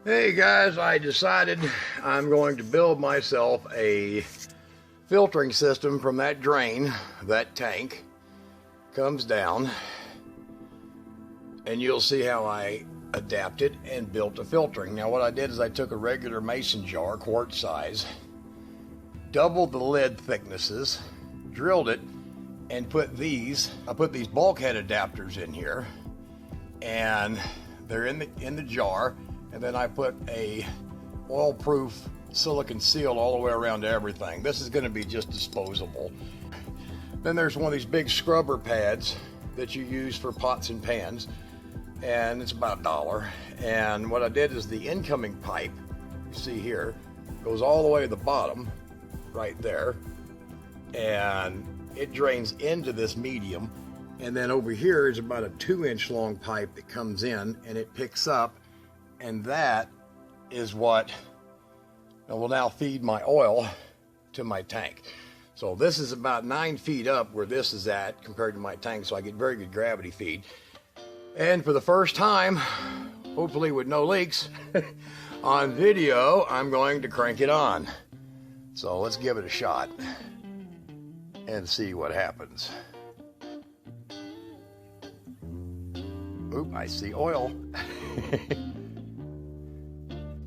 Hey guys, I decided I'm going to build myself a filtering system from that drain. That tank comes down, and you'll see how I adapted and built a filtering. Now what I did is I took a regular mason jar, quart size, doubled the lid thicknesses, drilled it, and I put these bulkhead adapters in here, and they're in the jar. And then I put a oil-proof silicone seal all the way around everything. This is going to be just disposable. Then there's one of these big scrubber pads that you use for pots and pans, and it's about $1. And what I did is the incoming pipe, you see here, goes all the way to the bottom, right there, and it drains into this medium. And then over here is about a 2-inch long pipe that comes in, and it picks up. And that is what will now feed my oil to my tank. So this is about 9 feet up where this is at compared to my tank, so I get very good gravity feed. And for the first time, hopefully with no leaks, on video, I'm going to crank it on. So let's give it a shot and see what happens. Oop, I see oil.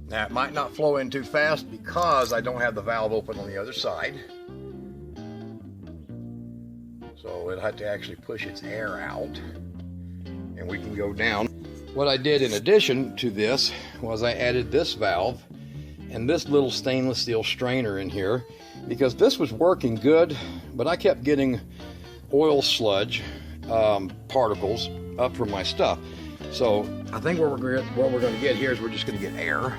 Now it might not flow in too fast because I don't have the valve open on the other side. So it'll have to actually push its air out and we can go down. What I did in addition to this was I added this valve and this little stainless steel strainer in here because this was working good, but I kept getting oil sludge particles up from my stuff. So I think what we're going to get here is we're just going to get air.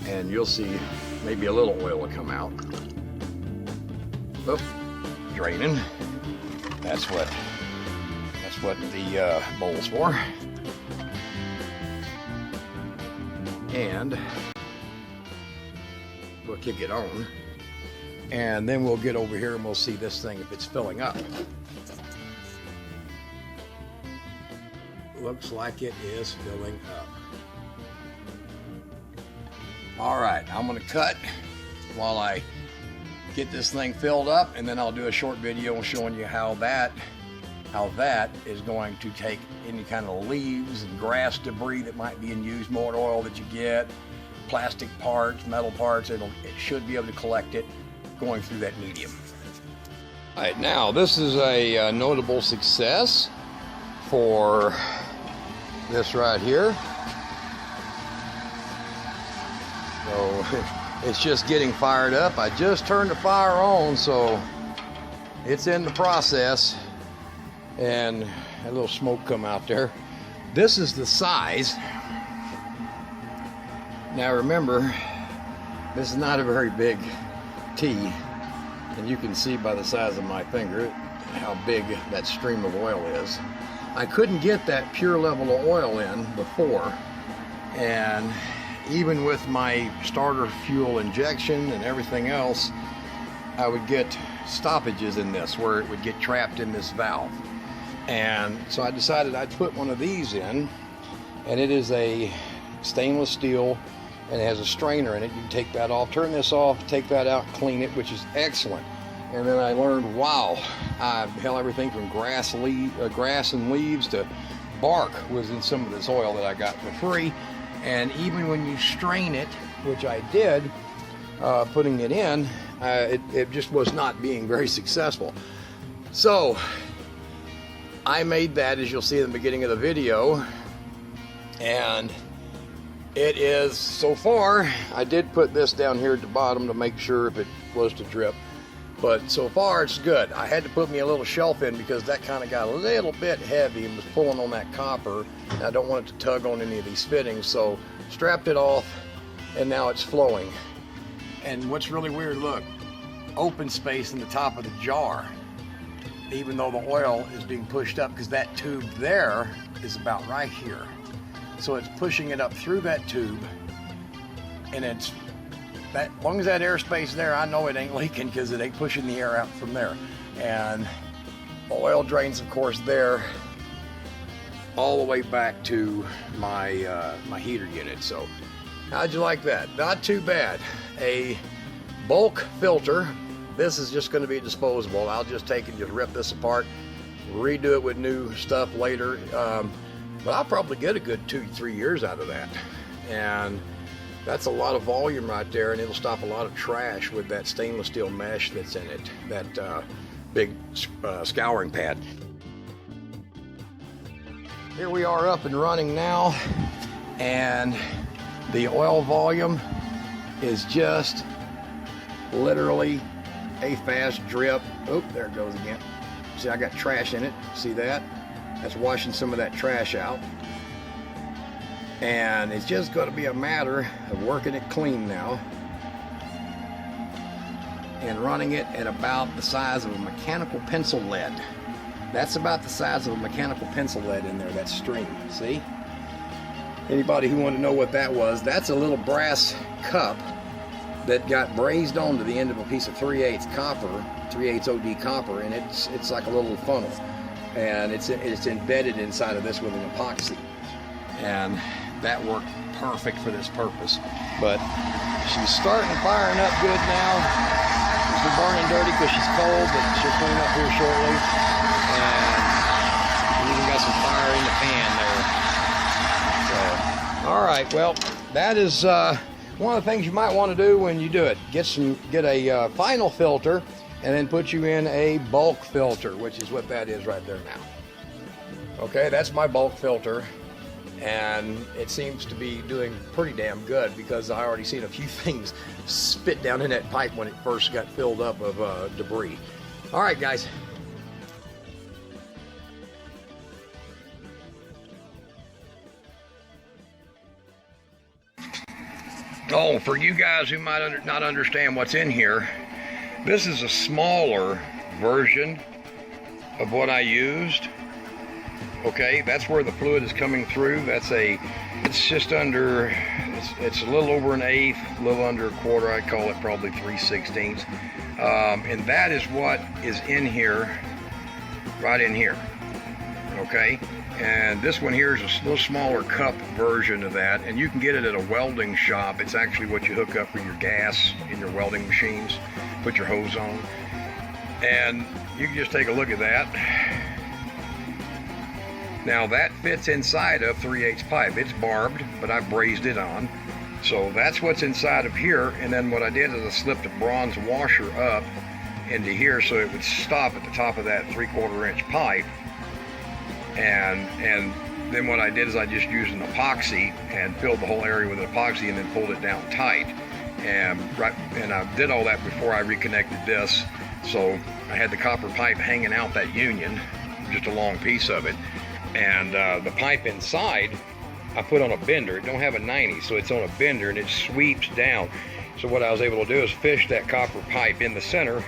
And you'll see maybe a little oil will come out. Oh, draining. That's what the bowl's for. And we'll kick it on. And then we'll get over here and we'll see this thing if it's filling up. Looks like it is filling up. All right, I'm gonna cut while I get this thing filled up, and then I'll do a short video showing you how that is going to take any kind of leaves and grass debris that might be in used motor oil that you get, plastic parts, metal parts. It should be able to collect it going through that medium. All right, now this is a notable success for this right here. So it's just getting fired up. I just turned the fire on, so it's in the process, and a little smoke come out there. This is the size. Now remember, this is not a very big tea, and you can see by the size of my finger how big that stream of oil is. I couldn't get that pure level of oil in before, and even with my starter fuel injection and everything else, I would get stoppages in this where it would get trapped in this valve. And so I decided I'd put one of these in, and it is a stainless steel and it has a strainer in it. You can take that off, turn this off, take that out, clean it, which is excellent. And then I learned, wow, hell, everything from grass and leaves to bark was in some of this oil that I got for free. And even when you strain it, which I did, putting it in, it just was not being very successful. So I made that, as you'll see in the beginning of the video, and it is, so far, I did put this down here at the bottom to make sure if it was to drip. But so far it's good. I had to put me a little shelf in because that kind of got a little bit heavy and was pulling on that copper. And I don't want it to tug on any of these fittings, so strapped it off, and now it's flowing. And what's really weird, look, open space in the top of the jar, even though the oil is being pushed up, because that tube there is about right here. So it's pushing it up through that tube, and it's that, as long as that airspace there, I know it ain't leaking because it ain't pushing the air out from there. And the oil drains, of course, there. all the way back to my my heater unit. So how'd you like that? Not too bad. A bulk filter. This is just going to be disposable. I'll just take and just rip this apart, redo it with new stuff later. But I'll probably get a good 2-3 years out of that. And that's a lot of volume right there, and it'll stop a lot of trash with that stainless steel mesh that's in it, that big scouring pad. Here we are up and running now, and the oil volume is just literally a fast drip. Oh, there it goes again. See, I got trash in it. See that? That's washing some of that trash out. And it's just going to be a matter of working it clean now and running it at about the size of a mechanical pencil lead. That's about the size of a mechanical pencil lead in there, that stream. See? Anybody who wanted to know what that was, that's a little brass cup that got brazed onto the end of a piece of 3/8 copper, 3/8 OD copper, and it's like a little funnel, and it's embedded inside of this with an epoxy, and that worked perfect for this purpose. But she's starting firing up good now. She's been burning dirty because she's cold, but she'll clean up here shortly, and we even got some fire in the pan there. So, all right, well, that is one of the things you might want to do when you do it. Get a final filter, and then put you in a bulk filter, which is what that is right there now. Okay, that's my bulk filter, and it seems to be doing pretty damn good because I already seen a few things spit down in that pipe when it first got filled up of debris. All right, guys. Oh, for you guys who might not understand what's in here, this is a smaller version of what I used. Okay, that's where the fluid is coming through. It's just under, it's a little over an eighth, a little under a quarter. I'd call it probably 3/16. And that is what is in here, right in here. Okay. And this one here is a little smaller cup version of that, and you can get it at a welding shop. It's actually what you hook up for your gas in your welding machines, put your hose on, and you can just take a look at that. Now that fits inside of 3/8 pipe. It's barbed, but I brazed it on, so that's what's inside of here. And then what I did is I slipped a bronze washer up into here so it would stop at the top of that 3/4 inch pipe. And then what I did is I just used an epoxy and filled the whole area with an epoxy and then pulled it down tight. And I did all that before I reconnected this. So I had the copper pipe hanging out that union, just a long piece of it. And the pipe inside, I put on a bender. It don't have a 90, so it's on a bender and it sweeps down. So what I was able to do is fish that copper pipe in the center.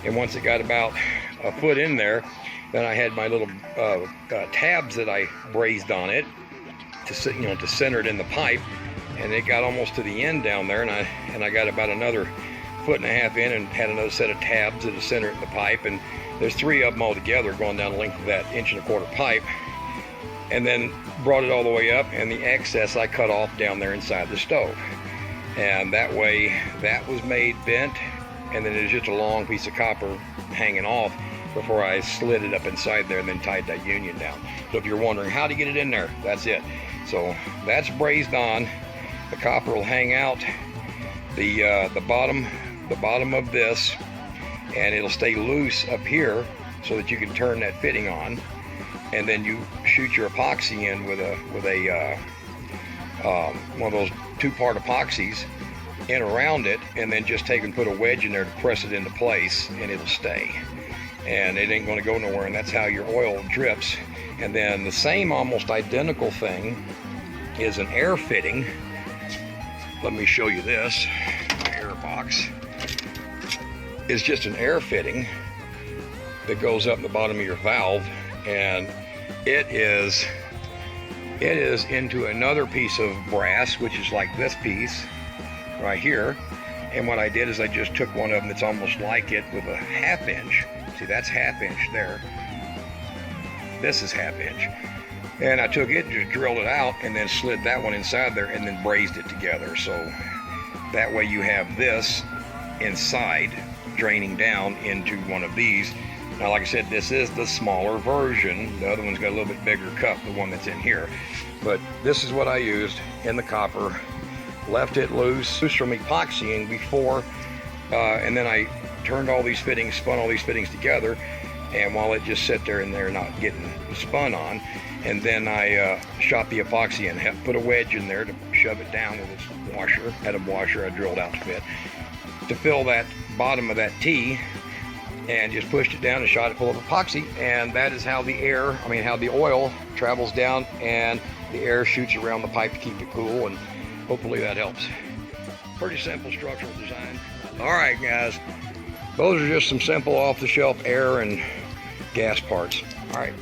And once it got about a foot in there, then I had my little tabs that I brazed on it to center it in the pipe, and it got almost to the end down there, and I got about another 1.5 feet in and had another set of tabs that center it in the pipe, and there's 3 of them all together going down the length of that 1.25 inch pipe, and then brought it all the way up, and the excess I cut off down there inside the stove, and that way that was made bent, and then there's just a long piece of copper hanging off before I slid it up inside there and then tied that union down. So if you're wondering how to get it in there, that's it. So that's brazed on. The copper will hang out the bottom of this, and it'll stay loose up here so that you can turn that fitting on, and then you shoot your epoxy in with one of those 2-part epoxies in around it, and then just take and put a wedge in there to press it into place, and it'll stay. And it ain't going to go nowhere, and that's how your oil drips. And then the same almost identical thing is an air fitting. Let me show you this. My air box is just an air fitting that goes up in the bottom of your valve, and it is into another piece of brass, which is like this piece right here. And what I did is I just took one of them that's almost like it with a 1/2 inch. See, that's 1/2 inch there. This is 1/2 inch. And I took it, just drilled it out, and then slid that one inside there and then brazed it together. So that way you have this inside draining down into one of these. Now, like I said, this is the smaller version. The other one's got a little bit bigger cup, the one that's in here. But this is what I used in the copper. Left it loose from epoxying before, and then I turned all these fittings, spun all these fittings together, and while it just sat there and they're not getting spun on, and then I shot the epoxy and put a wedge in there to shove it down with this washer. Had a washer I drilled out to fit, to fill that bottom of that T, and just pushed it down and shot it full of epoxy. And that is how the oil travels down and the air shoots around the pipe to keep it cool, and hopefully that helps. Pretty simple structural design. All right, guys, those are just some simple off-the-shelf air and gas parts. All right.